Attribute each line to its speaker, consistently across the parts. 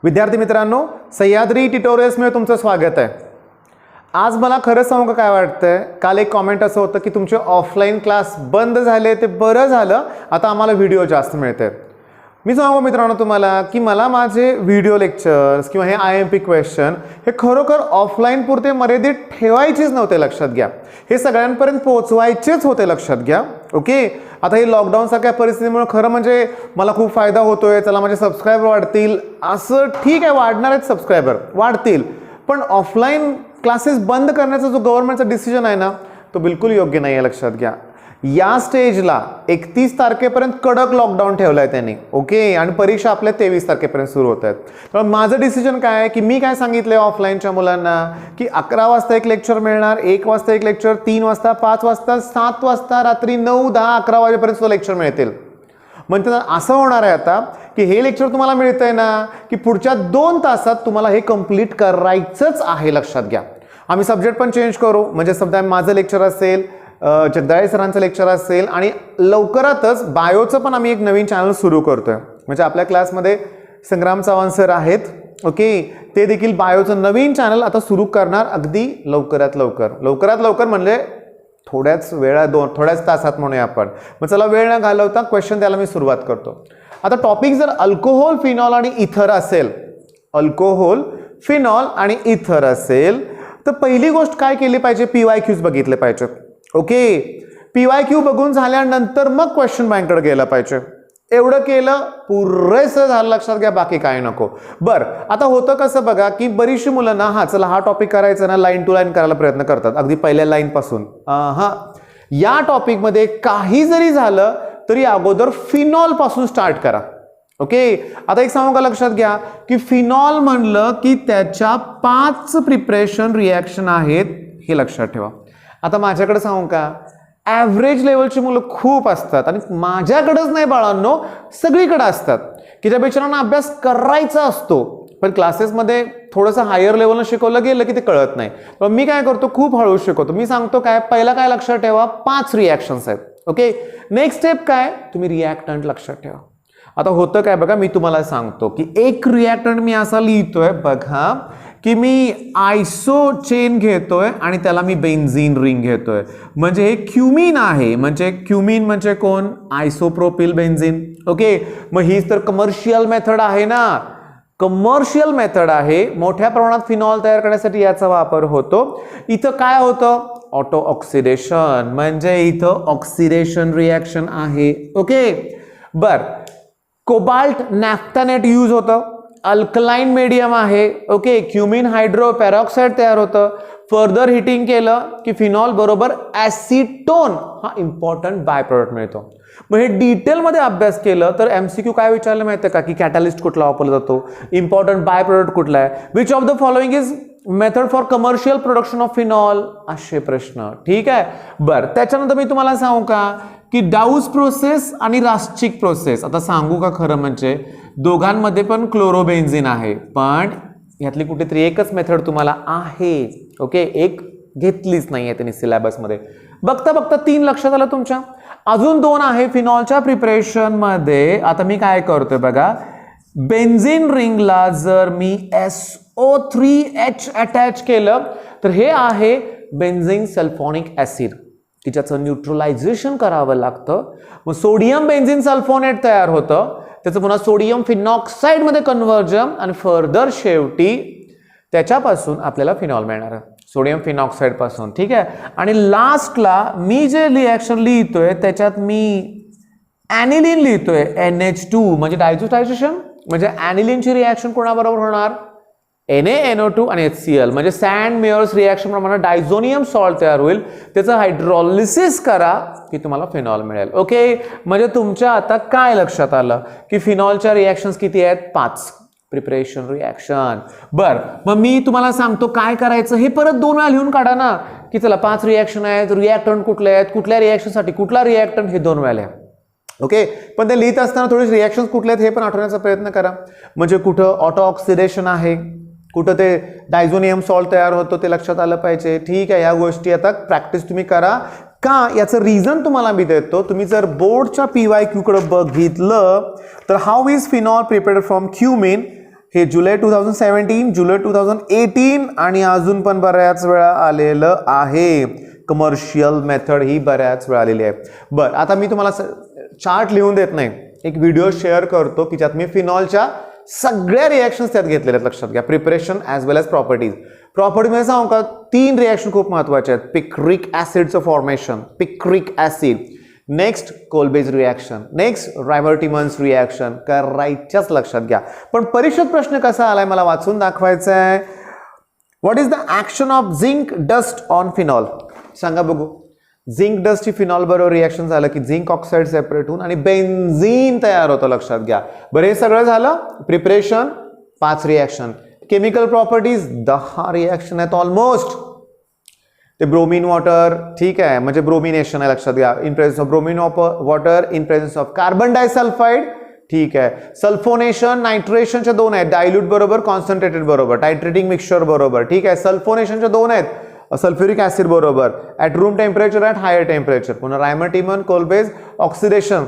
Speaker 1: विद्यार्थी मित्रांनो, सह्याद्री ट्युटोरियल्समध्ये तुमचं स्वागत आहे। आज मला खरं सांगू काय वाटतंय, काल एक कमेंट असं होतं की तुमचे ऑफलाईन क्लास बंद झाले, ते बरं झालं, आता आम्हाला व्हिडिओ जास्त मिळते। मी सांगू मित्रांनो तुम्हाला की मला माझे व्हिडिओ लेक्चर्स किंवा हे IMP क्वेश्चन हे खरोखर ऑफलाईन पुरते मर्यादित ठेवायचेच नव्हते, लक्षात घ्या। हे सगळ्यांपर्यंत पोहोचवायचेच होते, लक्षात घ्या। ओके, आता हे लॉकडाऊन सारख्या परिस्थितीमुळे खरं म्हणजे मला खूप फायदा होतोय, चला माझे सबस्क्रायबर वाढतील, असं ठीक आहे, वाढणार आहेत सबस्क्रायबर वाढतील, पण ऑफलाईन क्लासेस बंद करण्याचा जो गव्हर्नमेंटचा डिसिजन आहे ना, तो बिलकुल योग्य नाही आहे, लक्षात घ्या। या स्टेजला 31 तारखेपर्यंत कडक लॉकडाऊन ठेवलाय त्यांनी। ओके, आणि परीक्षा आपल्या 23 तारखेपर्यंत सुरू होत आहेत। तर माझं डिसिजन काय आहे की मी काय सांगितलंय ऑफलाईनच्या मुलांना की 11 वाजता एक लेक्चर मिळणार, 1 वाजता एक लेक्चर, 3 वाजता, 5 वाजता, 7 वाजता, रात्री 9, 10, 11 वाजेपर्यंत लेक्चर मिळतील। म्हणजे असं होणार आहे आता की हे लेक्चर तुम्हाला मिळतंय ना की पुढच्या 2 तासात तुम्हाला हे कंप्लीट करायचंच आहे, लक्षात घ्या। आम्ही सब्जेक्ट पण चेंज करू, म्हणजे समजा माझं लेक्चर असेल, जगदाळे सरांचं लेक्चर असेल, आणि लवकरातच बायोचं पण आम्ही एक नवीन चॅनल सुरू करतोय। म्हणजे आपल्या क्लासमध्ये संग्राम चव्हाण सर आहेत, ओके, ते देखील बायोचं नवीन चॅनल आता सुरू करणार, अगदी लवकरात लवकर म्हणजे थोड्याच तासात म्हणूया आपण। मग चला वेळ न घालवता क्वेश्चन द्यायला मी सुरुवात करतो। आता टॉपिक जर अल्कोहोल, फिनॉल आणि इथर असेल, अल्कोहोल, फिनॉल आणि इथर असेल, तर पहिली गोष्ट काय केली पाहिजे, PYQs बघितले पाहिजे। ओके, PYQ बघून झाल्यानंतर मग क्वेश्चन बँककडे गेला पाहिजे। एवढं केलं पुरेसं झालं, लक्षात घ्या, बाकी काय नको। बरं, आता होतं कसं बघा की बरीचशी मुलं ना, चला हा टॉपिक करायचा ना, लाईन टू लाईन करायला प्रयत्न करतात, अगदी पहिल्या लाईन पासून। या टॉपिकमध्ये काही जरी झालं तरी अगोदर फिनॉल पासून स्टार्ट करा। ओके, आता एक सांगू का, लक्षात घ्या की फिनॉल म्हणलं की त्याच्या 5 प्रिपरेशन रिॲक्शन आहेत, हे लक्षात ठेवा। आता माझ्याकडे सांगू का, ॲव्हरेज लेवलची मुलं खूप असतात, आणि माझ्याकडेच नाही बाळांनो, सगळीकडे असतात की ज्या बिचारांना अभ्यास करायचा असतो, पण क्लासेसमध्ये थोडंसं हायर लेवलनं शिकवलं गेलं की ते कळत नाही। पण मी काय करतो, खूप हळू शिकवतो। मी सांगतो काय, पहिला काय लक्षात ठेवा, 5 रिॲक्शन्स आहेत। ओके, नेक्स्ट स्टेप काय, तुम्ही रिॲक्टंट लक्षात ठेवा। आता होतं काय बघा, मी तुम्हाला सांगतो की एक रिॲक्टंट मी असा लिहितोय बघा की मी आयसो चेन घेतोय आणि त्याला मी बेन्झीन रिंग घेतोय, म्हणजे हे क्युमिन आहे। म्हणजे क्युमिन म्हणजे कोण, आयसोप्रोपिल बेन्झीन। ओके, मग हीच तर कमर्शियल मेथड आहे ना, कमर्शियल मेथड आहे। मोठ्या प्रमाणात फिनॉल तयार करण्यासाठी याचा वापर होतो। इथं काय होतं, ऑटो ऑक्सिडेशन, म्हणजे इथं ऑक्सिडेशन रिॲक्शन आहे। ओके, बर, कोबाल्ट नॅफ्थॅनेट यूज होतं, अल्कलाइन मीडियम आहे। ओके, क्युमिन हायड्रो पॅरॉक्साइड तयार होतं, फर्दर हिटिंग केलं की फिनॉल बरोबर ॲसिटोन हा इम्पॉर्टंट बाय प्रोडक्ट मिळतो। मग हे डिटेलमध्ये अभ्यास केलं तर MCQ काय विचारलं माहिती का, की कॅटलिस्ट कुठला वापरला जातो, इम्पॉर्टंट बाय प्रोडक्ट कुठला आहे, which of the following is method for commercial production of phenol, असे प्रश्न। ठीक आहे, बरं, त्याच्यानंतर मी तुम्हाला सांगू का की डाऊस प्रोसेस आणि रास्चिक प्रोसेस। आता सांगू का, खरं म्हणजे दोघांमध्ये पण क्लोरोबेन्झीन आहे, पण यातली कुठेतरी एकच मेथड तुम्हाला आहे। ओके, एक घेतलीच नाहीये त्यांनी सिलेबसमध्ये। बघता बघता 3 लक्षात आलं तुमच्या, अजून 2 आहे फिनॉलच्या प्रिपरेशन मध्ये। आता मी काय करतोय बघा, बेन्झीन रिंगला जर मी SO3H अटॅच केलं तर हे आहे बेन्झीन सल्फोनिक ऍसिड, की ज्याचं न्यूट्रलायझेशन करावं लागतं। मग सोडियम बेन्झीन सल्फोनेट तयार होतं, त्याचं पुन्हा सोडियम फिनॉक्साइड मध्ये कन्व्हर्जन, आणि फर्दर शेवटी त्याच्यापासून आपल्याला फिनॉल मिळणार आहे, सोडियम फिनॉक्साइड पासून। ठीक आहे, आणि लास्टला मी जे रिॲक्शन लिहितोय त्याच्यात मी ॲनिलीन लिहितोय, NH2, म्हणजे डायझोटायझेशन, म्हणजे ॲनिलीनची रिॲक्शन कोणाबरोबर होणार, NaNO2 आणि HCl, म्हणजे सँड मेयर्स रिॲक्शन प्रमाणे डायझोनियम सॉल्ट तयार होईल, त्याचं हायड्रॉलिसिस करा की तुम्हाला फिनॉल मिळेल। ओके, म्हणजे तुमच्या आता काय लक्षात आलं की फिनॉलच्या रिॲक्शन्स किती आहेत, 5 प्रिपरेशन रिॲक्शन। बर, मग मी तुम्हाला सांगतो काय करायचं, हे परत 2 वेळा लिहून काढा ना, की चला 5 रिॲक्शन आहेत, रिॲक्टंट कुठले आहेत, कुठल्या रिॲक्शनसाठी कुठला रिॲक्टंट, हे 2 वेळा लिहा। ओके, पण ते लिहित असताना थोडे रिॲक्शन्स कुठले आहेत हे पण आठवण्याचा प्रयत्न करा, म्हणजे कुठं ऑटो ऑक्सिडेशन आहे, कुठं ते डायझोनियम सॉल्ट तयार होतो ते लक्षात आलं पाहिजे। ठीक आहे, या गोष्टी आता प्रॅक्टिस तुम्ही करा का, याचं रिझन तुम्हाला मी देतो। तुम्ही जर बोर्डच्या PYQ कडे बघितलं तर how is phenol prepared from cumin, हे जुलै 2017, जुलै 2018 आणि अजून पण बऱ्याच वेळा आलेलं आहे. कमर्शियल मेथड ही बऱ्याच वेळा आलेली आहे. बरं, आता मी तुम्हाला चार्ट लिहून देत नाही, एक व्हिडिओ शेअर करतो की ज्यात मी फिनॉलच्या सगळ्या रिॲक्शन्स त्यात घेतलेल्या आहेत. लक्षात घ्या, preparation as well as properties. प्रॉपर्टीमध्ये सांगू का, 3 रिॲक्शन खूप महत्वाचे आहेत. पिक्रिक ॲसिडचं formation, picric acid, next Kolbe's reaction, next Reimer Tiemann's reaction करायच्याच. लक्षात घ्या. पण परीक्षेत प्रश्न कसा आलाय मला वाचून दाखवायचा आहे. What is the action of zinc dust on phenol? सांगा बघू. झिंक डस्ट ही फिनॉल बरोबर रिॲक्शन झालं की झिंक ऑक्साईड सेपरेट होऊन आणि बेन्झीन तयार होतं. लक्षात घ्या. बरं, हे सगळं झालं. Preparation 5 reaction, chemical properties 10 reaction आहेत ऑलमोस्ट. ते ब्रोमीन वॉटर, ठीक आहे, म्हणजे ब्रोमिनेशन आहे. लक्षात घ्या. In presence of bromine water, in presence of carbon disulphide, ठीक आहे. सल्फोनेशन, नायट्रेशनच्या 2 आहेत, डायल्यूट बरोबर, कॉन्सन्ट्रेटेड बरोबर, टायट्रेटिंग मिक्सचर बरोबर, ठीक आहे. सल्फोनेशनच्या 2 आहेत, सल्फ्युरिक ऍसिड बरोबर, at room temperature, at higher temperature. पुन्हा रायमर्टिमन, कोलबेज, ऑक्सिडेशन,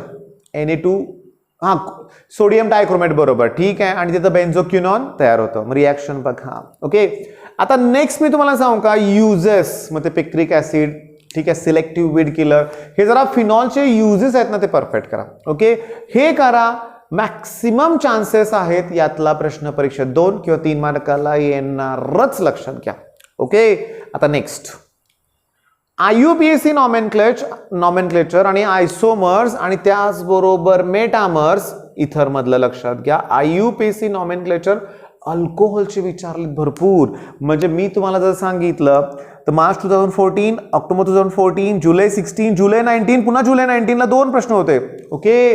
Speaker 1: Na2, हां, सोडियम डायक्रोमेट बरोबर, ठीक आहे. आणि तिथं बेन्झोक्युनॉन तयार होतं. मग रिॲक्शन बघा. ओके, आता नेक्स्ट मी तुम्हाला सांगू का, युजेस. मग ते पिक्रिक ॲसिड, ठीक आहे, सिलेक्टिव्ह वीड किलर, हे जरा फिनॉलचे युजेस आहेत ना, ते परफेक्ट करा. ओके, हे करा. मॅक्सिमम चान्सेस आहेत यातला प्रश्न परीक्षेत 2 किंवा 3 मार्काला येणारच. लक्षात घ्या. ओके, आता नेक्स्ट IUPAC नॉमेनक्लेचर आणि आयसोमर्स आणि त्याचबरोबर मेटामर्स इथर मधलं. लक्षात घ्या. IUPAC नॉमेनक्लेचर अल्कोहोलचे विचारलेत भरपूर. म्हणजे मी तुम्हाला जर सांगितलं तर मार्च 2014, ऑक्टोबर 2014, जुलै 16, जुलै 19, पुन्हा जुलै 19ला 2 प्रश्न होते. ओके,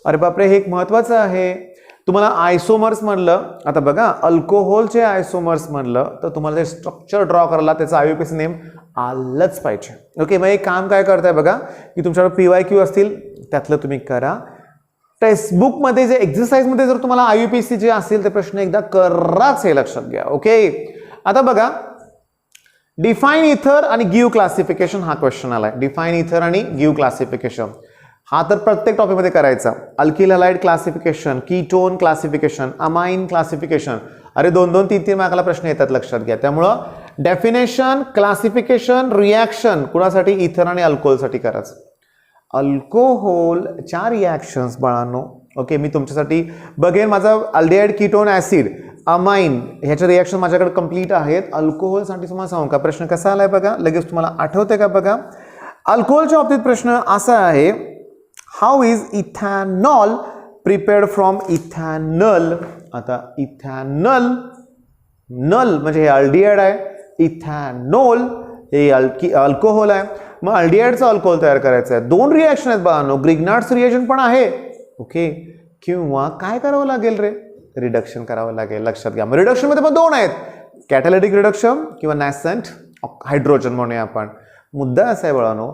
Speaker 1: अरे बापरे, हे एक महत्वाचं आहे. तुम्हाला आयसोमर्स म्हणलं, आता बघा, अल्कोहोलचे आयसोमर्स म्हणलं तर तुम्हाला ते स्ट्रक्चर ड्रॉ करायला त्याचं IUPAC नेम आलंच पाहिजे. ओके, मग एक काम काय करताय बघा की तुमच्याकडे PYQ असतील त्यातलं तुम्ही करा. टेक्स्टबुकमध्ये जे एक्झरसाइजमध्ये जर तुम्हाला IUPAC जे असेल ते प्रश्न एकदा कराच, हे लक्षात घ्या. ओके, आता बघा, डिफाईन इथर आणि गिव्ह क्लासिफिकेशन हा क्वेश्चन आलाय. डिफाईन इथर आणि गिव्ह क्लासिफिकेशन हा तर प्रत्येक टॉपिकमध्ये करायचा. Alkyl halide classification, ketone classification, amine classification, अरे 2-2, 3-3 मार्काला प्रश्न येतात. लक्षात घ्या. त्यामुळं डेफिनेशन, क्लासिफिकेशन, रिॲक्शन कुणासाठी, इथर आणि अल्कोहोलसाठी करायचं. अल्कोहोलच्या रिॲक्शन्स बाळांनो, ओके, मी तुमच्यासाठी बघेन. माझा अल्डेहाइड, कीटोन, ॲसिड, अमाइन ह्याच्या रिॲक्शन माझ्याकडे कंप्लीट आहेत. अल्कोहोलसाठी तुम्हाला सांगू का प्रश्न कसा आलाय बघा, लगेच तुम्हाला आठवते का बघा. अल्कोहोलच्या बाबतीत प्रश्न असा आहे, how is ethanol prepared from ethanal. आता इथॅनल, नल म्हणजे हे अल्डिहाइड आहे, इथॅनॉल हे अल्कोहोल आहे. मग अल्डिहाइडचा अल्कोहोल तयार करायचा आहे. 2 रिॲक्शन आहेत बाळांनो, ग्रिग्नार्ड्स रिएजन पण आहे. ओके, किंवा काय करावं लागेल रे, रिडक्शन करावं लागेल. लक्षात घ्या. मग रिडक्शनमध्ये पण 2 आहेत, कॅटॅलिटिक रिडक्शन किंवा नॅसंट हायड्रोजन म्हणूया आपण. मुद्दा असा आहे बाळांनो,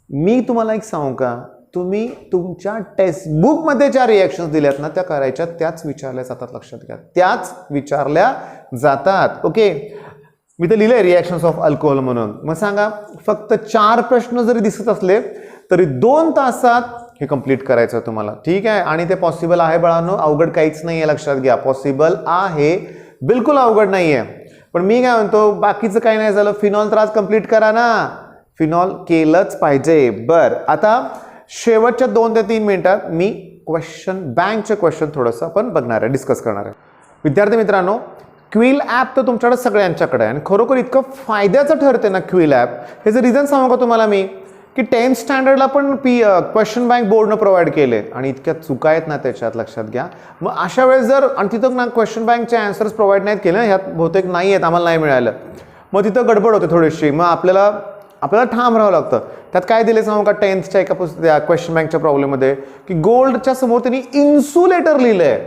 Speaker 1: मी तुम्हाला एक सांगू का, तुम्ही तुमच्या टेक्स्टबुकमध्ये ज्या रिॲक्शन्स दिल्यात ना त्या करायच्या, त्याच विचारल्या जातात. लक्षात घ्या, त्याच विचारल्या जातात. ओके, मी तर लिहिलंय रिॲक्शन्स ऑफ अल्कोहोल म्हणून. मग सांगा, फक्त 4 प्रश्न जरी दिसत असले तरी 2 तासात हे कंप्लीट करायचं तुम्हाला. ठीक आहे, आणि ते पॉसिबल आहे बाळांनो, अवघड काहीच नाही आहे. लक्षात घ्या, पॉसिबल आहे, बिलकुल अवघड नाही आहे. पण मी काय म्हणतो, बाकीचं काही नाही झालं, फिनॉल तर आज कंप्लीट करा ना, फिनॉल केलंच पाहिजे. बरं, आता शेवटच्या 2 ते 3 मिनिटात मी क्वेश्चन बँकचे क्वेश्चन थोडंसं आपण बघणार आहे, डिस्कस करणार आहे. विद्यार्थी मित्रांनो, क्विल ॲप तर तुमच्याकडे सगळ्यांच्याकडे आहे आणि खरोखर इतकं फायद्याचं ठरते ना क्विल ॲप. हे जे रिझन सांगू का तुम्हाला मी, की 10th स्टँडर्डला पण क्वेश्चन बँक बोर्डनं प्रोव्हाइड केले आणि इतक्या चुका आहेत ना त्याच्यात. लक्षात घ्या. मग अशा वेळेस जर आणि तिथं ना क्वेश्चन बँकचे आन्सर्स प्रोव्हाइड नाहीत केले, ह्यात बहुतेक नाही आहेत, आम्हाला नाही मिळालं, मग तिथं गडबड होते थोडीशी. मग आपल्याला ठाम राहावं लागतं. त्यात काय दिले सांगू का, 10thच्या एका क्वेश्चन बँकच्या प्रॉब्लेममध्ये, की गोल्डच्या समोर त्यांनी इन्सुलेटर लिहिलंय,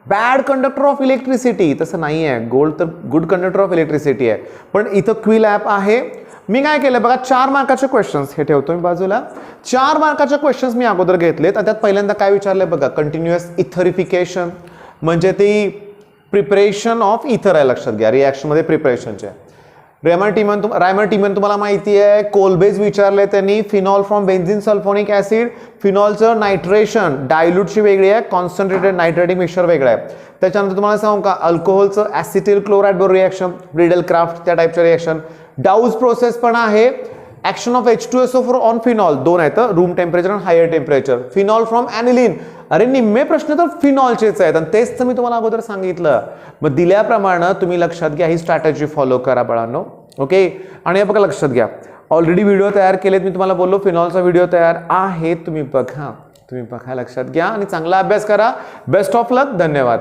Speaker 1: बॅड कंडक्टर ऑफ इलेक्ट्रिसिटी. तसं नाही आहे, गोल्ड तर गुड कंडक्टर ऑफ इलेक्ट्रिसिटी आहे. पण इथं क्विल ॲप आहे. मी काय केलं बघा, 4 मार्काचे क्वेश्चन्स हे ठेवतो मी बाजूला. 4 मार्काचे क्वेश्चन्स मी अगोदर घेतलेत आणि त्यात पहिल्यांदा काय विचारलंय बघा, कंटिन्युअस इथरिफिकेशन म्हणजे ती प्रिपरेशन ऑफ इथर आहे. लक्षात घ्या, रिॲक्शनमध्ये प्रिपरेशनचे. रायमर्टिमन तुम्हाला माहिती आहे, कोलबेज विचारले त्यांनी. Phenol from benzene sulphonic acid. फिनॉलचं नायट्रेशन डायल्यूटची वेगळी आहे, कॉन्सन्ट्रेटेड नायट्रेटिक मिक्सचर वेगळं आहे. त्याच्यानंतर तुम्हाला सांगू का, अल्कोहोलचं ॲसिटिल क्लोराईड बरोबर रिएक्शन, रिडल क्राफ्ट त्या टाईपचं रिएक्शन. डाऊज प्रोसेस पण आहे. Action of H2SO4 on phenol 2 आहेत, रूम टेम्परेचर आणि हायर टेम्परेचर. फिनॉल फ्रॉम ॲनिलीन, अरे निम्मे प्रश्न तर फिनॉलचेच आहेत आणि तेच तर मी तुम्हाला अगोदर सांगितलं. मग दिल्याप्रमाणे तुम्ही लक्षात घ्या, ही स्ट्रॅटेजी फॉलो करा बाळांनो. ओके, आणि बघा लक्षात घ्या, ऑलरेडी व्हिडिओ तयार केलेत, मी तुम्हाला बोललो फिनॉलचा व्हिडिओ तयार आहे, तुम्ही बघा, लक्षात घ्या आणि चांगला अभ्यास करा. बेस्ट ऑफ लक, धन्यवाद.